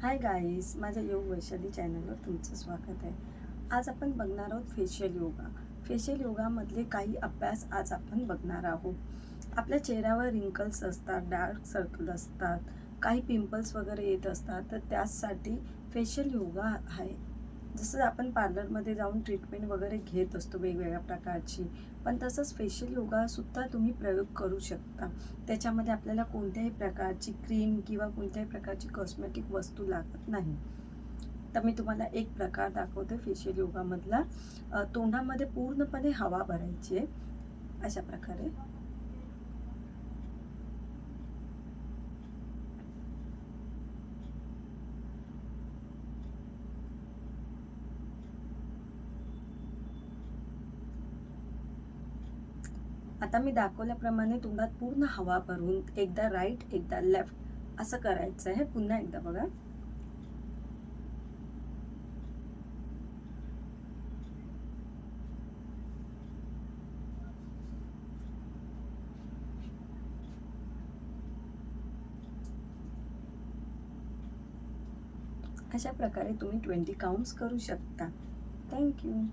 Hi guys, माझ्या योग वैशाली चॅनलवर तुमचं स्वागत आहे. आज आपण बघणार आहोत फेशियल योगा. फेशियल योगामधले काही अभ्यास आज आपण बघणार आहोत. आपल्या चेहऱ्यावर रिंकल्स असतात, डार्क सर्कल असतात, काही पिंपल्स वगैरे येत असतात, तर त्यासाठी फेशियल योगा आहे. जसं आपण पार्लरमध्ये जाऊन ट्रीटमेंट वगैरे घेत असतो वेगवेगळ्या प्रकारची, पण तसंच फेशियल योगासुद्धा तुम्ही प्रयोग करू शकता. त्याच्यामध्ये आपल्याला कोणत्याही प्रकारची क्रीम किंवा कोणत्याही प्रकारची कॉस्मेटिक वस्तू लागत नाही. तर मी तुम्हाला एक प्रकार दाखवते फेशियल योगामधला. तोंडामध्ये पूर्णपणे हवा भरायची आहे अशा प्रकारे. आता मी दाखवल्याप्रमाणे तोंडात पूर्ण हवा भरून एकदा राईट एकदा लेफ्ट असं करायचं आहे. पुन्हा एकदा बघा. अशा प्रकारे तुम्ही 20 काउंट्स करू शकता. थँक्यू.